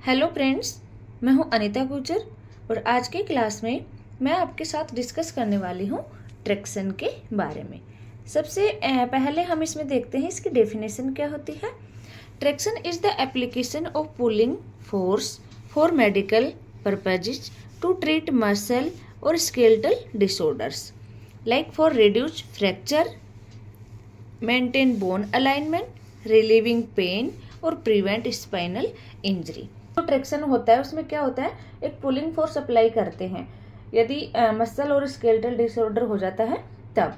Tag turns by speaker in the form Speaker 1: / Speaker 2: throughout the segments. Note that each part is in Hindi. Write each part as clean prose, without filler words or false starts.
Speaker 1: हेलो फ्रेंड्स, मैं हूं अनीता गुर्जर और आज की क्लास में मैं आपके साथ डिस्कस करने वाली हूं ट्रैक्शन के बारे में। सबसे पहले हम इसमें देखते हैं इसकी डेफिनेशन क्या होती है। Traction is the application of pulling force for medical purposes to treat muscle और skeletal disorders like for reduce fracture, maintain bone alignment, relieving pain और प्रिवेंट स्पाइनल इंजरी। जो ट्रैक्शन होता है उसमें क्या होता है, एक पुलिंग फोर्स अप्लाई करते हैं यदि मसल और स्केलेटल डिसऑर्डर हो जाता है तब।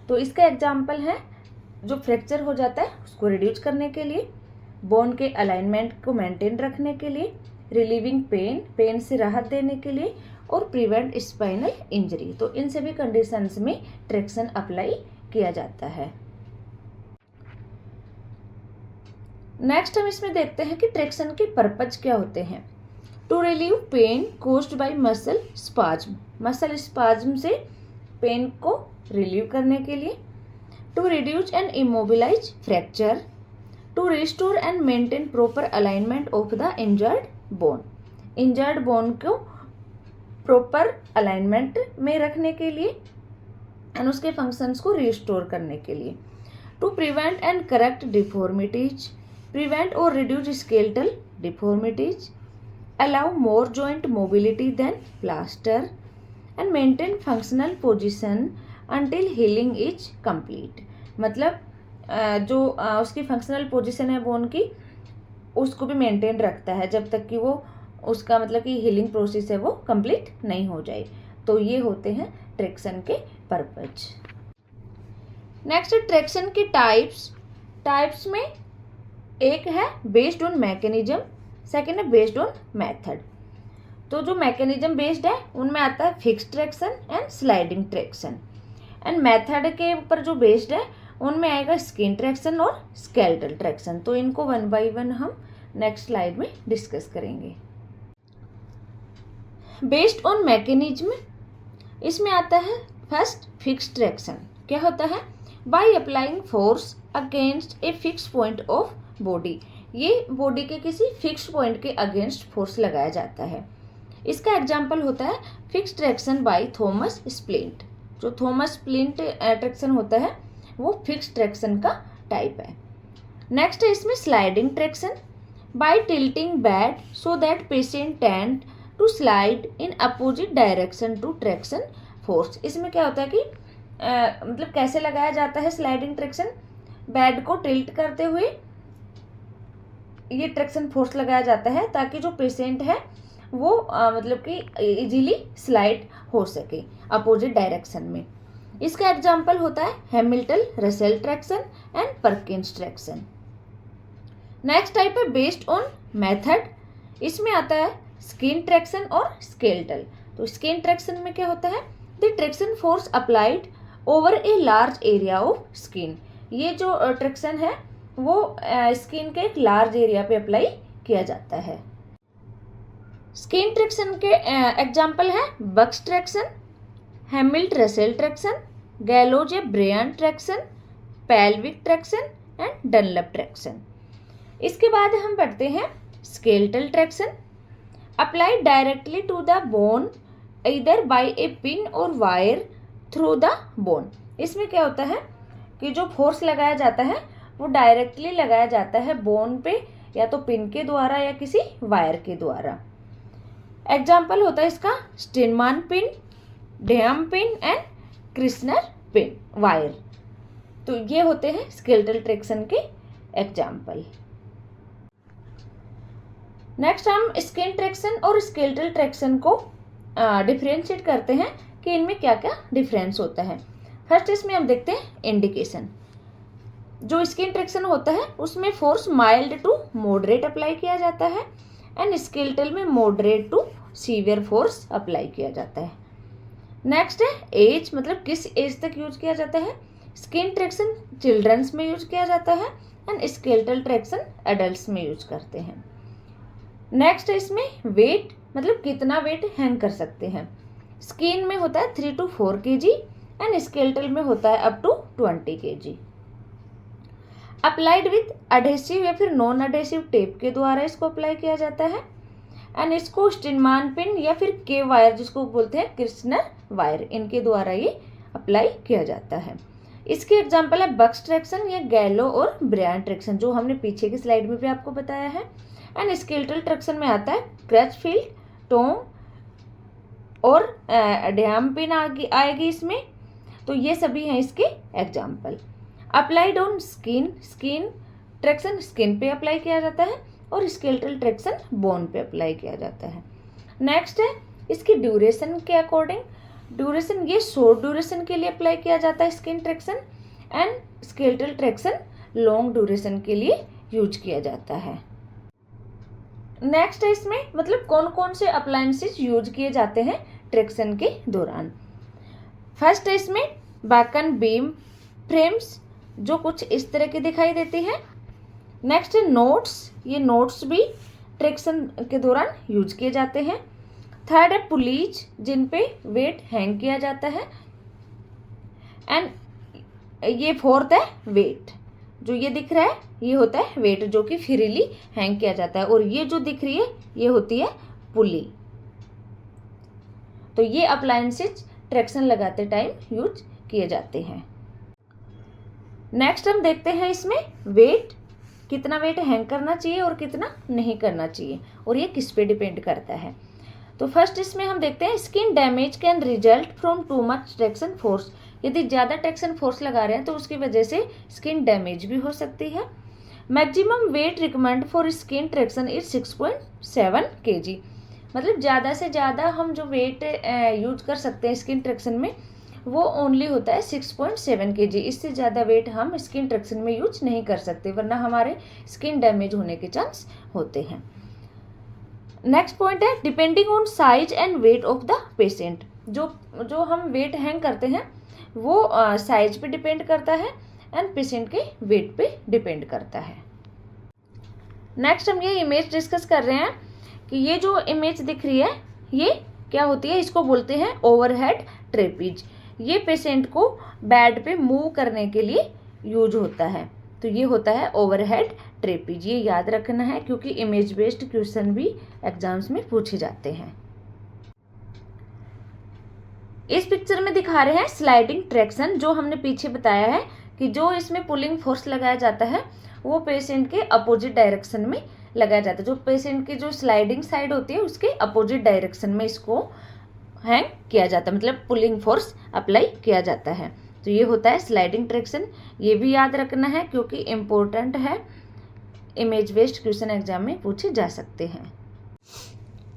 Speaker 1: तो इसका एग्जांपल है जो फ्रैक्चर हो जाता है उसको रिड्यूस करने के लिए, बोन के अलाइनमेंट को मेंटेन रखने के लिए, रिलीविंग पेन से राहत देने के लिए और प्रिवेंट स्पाइनल इंजरी। तो इन सभी कंडीशंस में ट्रैक्शन अप्लाई किया जाता है। नेक्स्ट हम इसमें देखते हैं कि ट्रैक्शन के पर्पज क्या होते हैं। To relieve pain caused by muscle spasm, muscle spasm से पेन को रिलीव करने के लिए। To reduce and immobilise fracture, to restore and maintain proper alignment of the injured bone, injured bone को प्रॉपर अलाइनमेंट में रखने के लिए एंड उसके फंक्शंस को रिस्टोर करने के लिए। To prevent and correct deformities, prevent or reduce skeletal deformities, allow more joint mobility than plaster, and maintain functional position until healing is complete। मतलब जो उसकी फंक्शनल पोजीशन है बोन की उसको भी मेंटेन रखता है जब तक कि वो उसका मतलब कि हीलिंग प्रोसेस है वो कंप्लीट नहीं हो जाए। तो ये होते हैं ट्रैक्शन के पर्पज। नेक्स्ट ट्रैक्शन की टाइप्स में एक है बेस्ड ऑन मैकेनिज्म, सेकेंड है बेस्ड ऑन मेथड। तो जो मैकेनिज्म बेस्ड है उनमें आता है fixed traction and sliding traction, and method के ऊपर जो बेस्ड है उनमें आएगा स्किन ट्रैक्शन और स्केलेटल ट्रैक्शन। तो इनको वन बाय वन हम नेक्स्ट स्लाइड में डिस्कस करेंगे। बेस्ड ऑन मैकेनिज्म इसमें आता है फर्स्ट फिक्स्ड ट्रैक्शन। क्या होता है, bye applying force against a fix point of body, ये बॉडी के किसी फिक्स पॉइंट के अगेंस्ट फोर्स लगाया जाता है। इसका एग्जांपल होता है fix traction by Thomas splint. जो थॉमस स्प्लिंट ट्रैक्शन होता है वो फिक्स ट्रैक्शन का टाइप है। नेक्स्ट है इसमें sliding traction, by tilting bed so that patient tend to slide in opposite direction to traction force. इसमें क्या होता है कि मतलब कैसे लगाया जाता है स्लाइडिंग ट्रैक्शन, बेड को टिल्ट करते हुए ये ट्रैक्शन फोर्स लगाया जाता है ताकि जो पेशेंट है वो मतलब कि इजीली स्लाइड हो सके अपोजिट डायरेक्शन में। इसका एग्जांपल होता है Hamilton Russell traction and Perkins traction. Next type है बेस्ड ऑन मेथड, इसमें आता है स्किन ट्रैक्शन और स्केलेटल। तो स्किन ट्रैक्शन में क्या होता है, the traction force applied over a large area of skin. ये जो ट्रैक्शन है वो स्किन के एक लार्ज एरिया पे अप्लाई किया जाता है। स्किन ट्रैक्शन के एग्जांपल है Buck's traction, Hamilton Russell traction, gallows या Bryant traction, pelvic traction and Dunlop traction. इसके बाद हम पढ़ते हैं skeletal traction, applied directly to the bone either by a pin और वायर थ्रू द बोन। इसमें क्या होता है कि जो फोर्स लगाया जाता है वो डायरेक्टली लगाया जाता है बोन पे, या तो पिन के द्वारा या किसी वायर के द्वारा। एग्जाम्पल होता है इसका Steinmann pin, Denham pin and Kirschner pin wire. तो ये होते हैं स्केलेटल ट्रैक्शन के एग्जाम्पल। नेक्स्ट हम स्किन ट्रैक्शन और स्केलेटल ट्रैक्शन को डिफरेंशिएट करते हैं कि इनमें क्या क्या डिफरेंस होता है। फर्स्ट इसमें हम देखते हैं इंडिकेशन। जो स्किन ट्रैक्शन होता है उसमें force mild to moderate apply किया जाता है एंड स्केलेटल में moderate to severe force apply किया जाता है। नेक्स्ट है एज, मतलब किस एज तक यूज किया जाता है। स्किन ट्रैक्शन चिल्ड्रंस में यूज किया जाता है एंड स्केलेटल ट्रैक्शन एडल्ट्स में यूज करते हैं। नेक्स्ट है इसमें वेट, मतलब कितना वेट हैंग कर सकते हैं। स्किन में होता है 3 to 4 kg एंड स्केलेटल में होता है up to 20 kg। Applied with adhesive या फिर नॉन अडेसिव टेप के द्वारा इसको अप्लाई किया जाता है। एंड इसको स्टिनमान पिन या फिर के वायर जिसको बोलते हैं क्रिस्टनर वायर, इनके द्वारा ये अप्लाई किया जाता है। इसके एग्जाम्पल है बक्स ट्रैक्शन या गैलो और ब्रायन ट्रैक्शन, जो हमने पीछे की स्लाइड में भी आपको बताया है। एंड स्केलेटल ट्रैक्शन में आता है क्रचफील्ड, टोंग और डैम पिन आएगी इसमें। तो ये सभी हैं इसके example. Applied on skin, skin traction skin पे अप्लाई किया जाता है और स्केलेटल ट्रैक्शन बोन पे अप्लाई किया जाता है। नेक्स्ट है इसकी ड्यूरेशन के अकॉर्डिंग, ड्यूरेशन ये शॉर्ट ड्यूरेशन के लिए अप्लाई किया जाता है skin traction, and skeletal traction long duration के लिए यूज किया जाता है। नेक्स्ट है इसमें मतलब कौन कौन से अप्लायंसेस यूज किए जाते हैं ट्रैक्शन के दौरान। फर्स्ट है इसमें बैकन बीम फ्रेम्स, जो कुछ इस तरह की दिखाई देती है। नेक्स्ट है नोट्स, ये नोट्स भी ट्रैक्शन के दौरान यूज किए जाते हैं। थर्ड है पुलीज, जिन पे वेट हैंग किया जाता है। एंड ये फोर्थ है वेट, जो ये दिख रहा है ये होता है वेट, जो कि फ्रीली हैंग किया जाता है, और ये जो दिख रही है ये होती है पुली। तो ये अप्लायंसेस ट्रैक्शन लगाते टाइम यूज किए जाते हैं। नेक्स्ट हम देखते हैं इसमें वेट, कितना वेट हैंग करना चाहिए और कितना नहीं करना चाहिए, और ये किस पे डिपेंड करता है। तो फर्स्ट इसमें हम देखते हैं skin damage can result from too much traction force. यदि ज़्यादा ट्रैक्शन फोर्स लगा रहे हैं तो उसकी वजह से स्किन डैमेज भी हो सकती है। Maximum weight recommend for skin traction is 6.7 kg। मतलब ज़्यादा से ज़्यादा हम जो वेट यूज कर सकते हैं स्किन ट्रैक्शन में वो ओनली होता है 6.7 kg। इससे ज़्यादा वेट हम स्किन ट्रैक्शन में यूज नहीं कर सकते, वरना हमारे स्किन डैमेज होने के चांस होते हैं। नेक्स्ट पॉइंट है depending on size and weight of the patient. जो हम वेट हैंग करते हैं वो साइज पे डिपेंड करता है एंड पेशेंट के वेट पे डिपेंड करता है। नेक्स्ट हम ये इमेज डिस्कस कर रहे हैं कि ये जो इमेज दिख रही है ये क्या होती है, इसको बोलते हैं ओवरहेड ट्रेपीज। ये पेशेंट को बेड पे मूव करने के लिए यूज होता है। तो ये होता है ओवरहेड ट्रेपीज, ये याद रखना है क्योंकि इमेज बेस्ड क्वेश्चन भी एग्जाम्स में पूछे जाते हैं। इस पिक्चर में दिखा रहे हैं स्लाइडिंग ट्रैक्शन, जो हमने पीछे बताया है कि जो इसमें पुलिंग फोर्स लगाया जाता है वो पेशेंट के अपोजिट डायरेक्शन में लगाया जाता है। जो पेशेंट की जो स्लाइडिंग साइड होती है उसके अपोजिट डायरेक्शन में इसको हैंग किया जाता है, मतलब पुलिंग फोर्स अप्लाई किया जाता है। तो ये होता है स्लाइडिंग ट्रैक्शन, ये भी याद रखना है क्योंकि इम्पोर्टेंट है, इमेज बेस्ड क्वेश्चन एग्जाम में पूछे जा सकते हैं।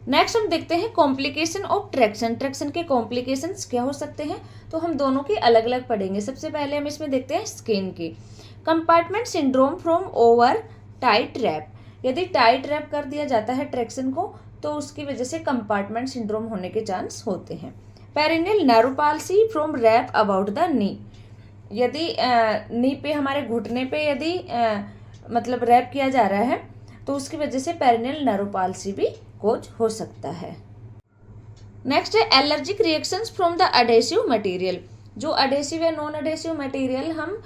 Speaker 1: नेक्स्ट हम देखते हैं कॉम्प्लिकेशन ऑफ ट्रैक्शन। ट्रैक्शन के कॉम्प्लिकेशंस क्या हो सकते हैं, तो हम दोनों के अलग अलग पढ़ेंगे। सबसे पहले हम इसमें देखते हैं स्किन की। Compartment syndrome from over tight wrap. यदि टाइट रैप कर दिया जाता है ट्रैक्शन को तो उसकी वजह से कंपार्टमेंट सिंड्रोम होने के चांस होते हैं। Peroneal nerve palsy from wrap about the knee. यदि नी पे हमारे घुटने पे यदि मतलब रैप किया जा रहा है तो उसकी वजह से पेरिनियल नर्व पाल्सी भी कोज हो सकता है। नेक्स्ट है allergic reactions from the adhesive material. जो अडेसिव या नॉन अडेसिव मटेरियल हम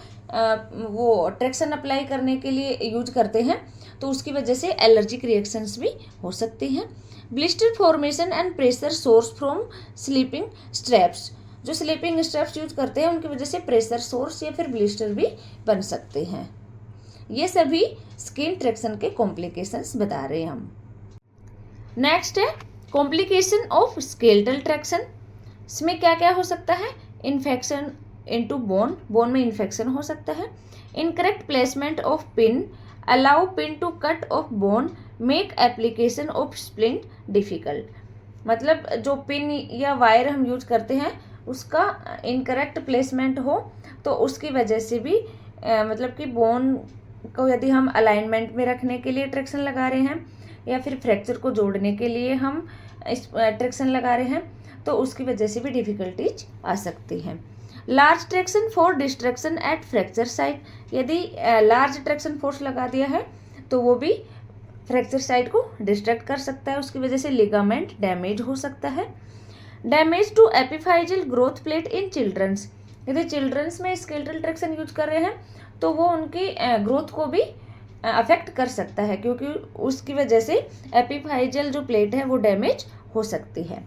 Speaker 1: वो ट्रैक्शन अप्लाई करने के लिए यूज करते हैं तो उसकी वजह से एलर्जिक रिएक्शंस भी हो सकती हैं। Blister formation and pressure source from sleeping straps. जो स्लीपिंग स्ट्रैप्स यूज करते हैं उनकी वजह से प्रेशर सोर्स या फिर ब्लिस्टर भी बन सकते हैं। ये सभी स्किन ट्रैक्शन के कॉम्प्लिकेशंस बता रहे हैं हम। नेक्स्ट है कॉम्प्लिकेशन ऑफ स्केलेटल ट्रैक्शन। इसमें क्या क्या हो सकता है, इन्फेक्शन इनटू बोन, बोन में इन्फेक्शन हो सकता है। Incorrect placement of pin, allow pin to cut off bone, make application of splint difficult. मतलब जो पिन या वायर हम यूज करते हैं उसका इनकरेक्ट प्लेसमेंट हो तो उसकी वजह से भी मतलब कि बोन को यदि हम अलाइनमेंट में रखने के लिए ट्रैक्शन लगा रहे हैं या फिर फ्रैक्चर को जोड़ने के लिए हम इस ट्रैक्शन लगा रहे हैं तो उसकी वजह से भी डिफिकल्टीज आ सकती हैं। Large traction for distraction at fracture site. यदि लार्ज ट्रैक्शन फोर्स लगा दिया है तो वो भी फ्रैक्चर साइट को डिस्ट्रैक्ट कर सकता है, उसकी वजह से लिगामेंट डैमेज हो सकता है। Damage to epiphyseal growth plate in childrens. यदि चिल्ड्रंस में स्केलेटल ट्रैक्शन यूज कर रहे हैं तो वो उनकी ग्रोथ को भी अफेक्ट कर सकता है, क्योंकि उसकी वजह से एपिफाइजियल जो प्लेट है वो डैमेज हो सकती है।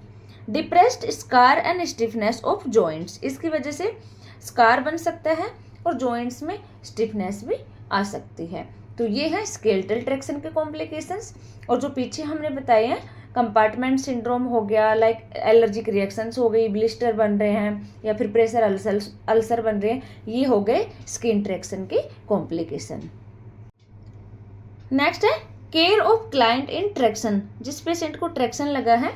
Speaker 1: Depressed scar and stiffness of joints, इसकी वजह से स्कार बन सकता है और जॉइंट्स में स्टिफनेस भी आ सकती है। तो ये है स्केलेटल ट्रैक्शन के कॉम्प्लिकेशंस। और जो पीछे हमने बताए हैं, कंपार्टमेंट सिंड्रोम हो गया, लाइक एलर्जिक रिएक्शंस हो गई, ब्लिस्टर बन रहे हैं या फिर प्रेशर अल्सर बन रहे हैं, ये हो गए स्किन ट्रैक्शन के कॉम्प्लिकेशन। नेक्स्ट है care of client in traction, जिस पेशेंट को ट्रैक्शन लगा है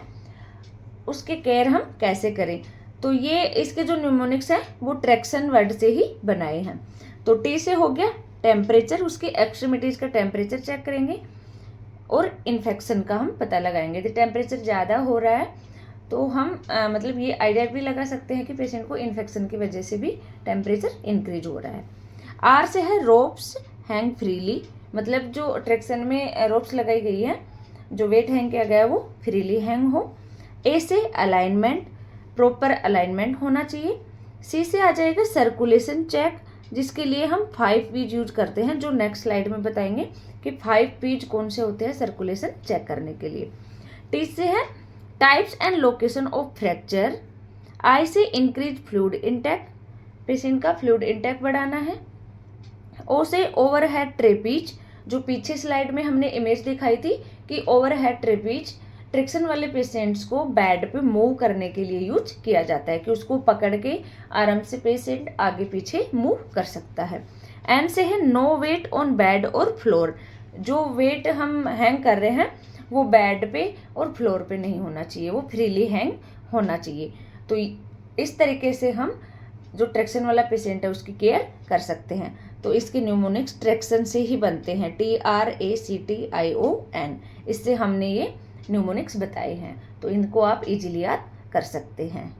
Speaker 1: उसके केयर हम कैसे करें। तो ये इसके जो न्यूमोनिक्स है वो ट्रैक्शन वर्ड से ही बनाए हैं। तो टी से हो गया टेम्परेचर, उसकी एक्सट्रीमिटीज का टेम्परेचर चेक करेंगे और इन्फेक्शन का हम पता लगाएंगे। यदि टेम्परेचर ज़्यादा हो रहा है तो हम मतलब ये आइडिया भी लगा सकते हैं कि पेशेंट को इन्फेक्शन की वजह से भी टेम्परेचर इंक्रीज हो रहा है। आर से है रोप्स हैंग फ्रीली, मतलब जो ट्रैक्शन में रोप्स लगाई गई है, जो वेट हैंग किया गया है वो फ्रीली हैंग हो। ए से अलाइनमेंट, प्रॉपर अलाइनमेंट होना चाहिए। सी से आ जाएगा सर्कुलेशन चेक, जिसके लिए हम 5 पीज यूज करते हैं, जो नेक्स्ट स्लाइड में बताएंगे कि 5 पीज कौन से होते हैं सर्कुलेशन चेक करने के लिए। टी से है types and location of fracture. I से इंक्रीज फ्लूइड इंटेक, पेशेंट का फ्लूइड इंटेक बढ़ाना है। ओ से ओवरहेड ट्रेपीज, जो पीछे स्लाइड में हमने इमेज दिखाई थी कि ओवरहेड ट्रेपीज ट्रैक्शन वाले पेशेंट्स को बेड पे मूव करने के लिए यूज किया जाता है, कि उसको पकड़ के आराम से पेशेंट आगे पीछे मूव कर सकता है। एन से है नो वेट ऑन बेड और फ्लोर, जो वेट हम हैंग कर रहे हैं वो बेड पे और फ्लोर पे नहीं होना चाहिए, वो फ्रीली हैंग होना चाहिए। तो इस तरीके से हम जो ट्रैक्शन वाला पेशेंट है उसकी केयर कर सकते हैं। तो इसके न्यूमोनिक्स ट्रैक्शन से ही बनते हैं, TRACTION, इससे हमने ये न्यूमोनिक्स बताए हैं। तो इनको आप इजीली याद कर सकते हैं।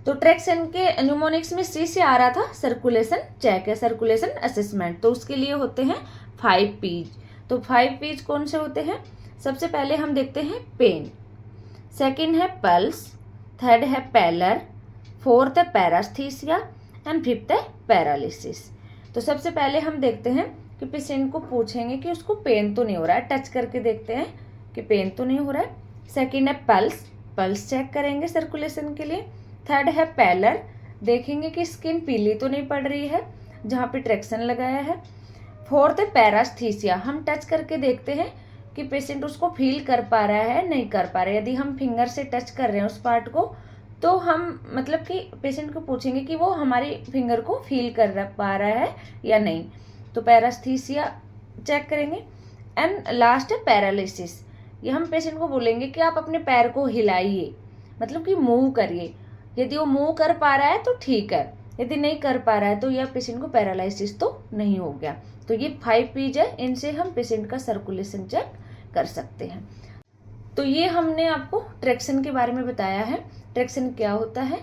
Speaker 1: तो ट्रैक्शन के न्यूमोनिक्स में सी से आ रहा था सर्कुलेशन चेक या सर्कुलेशन असेसमेंट, तो उसके लिए होते हैं 5 पीज। तो 5 पीज कौन से होते हैं? सबसे पहले हम देखते हैं पेन, सेकंड है पल्स, थर्ड है पैलर, फोर्थ है पैरास्थीसिया एंड फिफ्थ है पैरालिसिस। तो सबसे पहले हम देखते हैं कि पेशेंट को पूछेंगे कि उसको पेन तो नहीं हो रहा है, टच करके देखते हैं कि पेन तो नहीं हो रहा है। सेकंड है पल्स, पल्स चेक करेंगे सर्कुलेशन के लिए। थर्ड है पैलर, देखेंगे कि स्किन पीली तो नहीं पड़ रही है जहाँ पे ट्रैक्शन लगाया है। फोर्थ है पैरास्थीसिया, हम टच करके देखते हैं कि पेशेंट उसको फील कर पा रहा है नहीं कर पा रहा है। यदि हम फिंगर से टच कर रहे हैं उस पार्ट को तो हम मतलब कि पेशेंट को पूछेंगे कि वो हमारी फिंगर को फील कर पा रहा है या नहीं। तो पैरास्थीसिया चेक करेंगे। एंड लास्ट है पैरालिसिस, ये हम पेशेंट को बोलेंगे कि आप अपने पैर को हिलाइए, मतलब कि मूव करिए। यदि वो मूव कर पा रहा है तो ठीक है, यदि नहीं कर पा रहा है तो यह पेशेंट को पैरालिसिस तो नहीं हो गया। तो ये 5 पीज है, इनसे हम पेशेंट का सर्कुलेशन चेक कर सकते हैं। तो ये हमने आपको ट्रैक्शन के बारे में बताया है। ट्रैक्शन क्या होता है,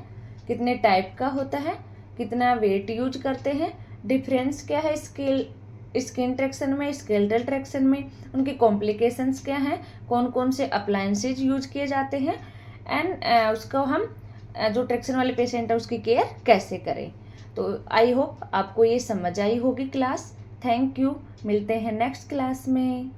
Speaker 1: कितने टाइप का होता है, कितना वेट यूज करते हैं, डिफरेंस क्या है स्किन ट्रैक्शन में, स्केलेटल ट्रैक्शन में, उनके कॉम्प्लिकेशंस क्या हैं, कौन कौन से अप्लायंसेज यूज किए जाते हैं, एंड उसको हम जो ट्रैक्शन वाले पेशेंट है उसकी केयर कैसे करें। तो आई होप आपको ये समझ आई होगी क्लास। थैंक यू, मिलते हैं नेक्स्ट क्लास में।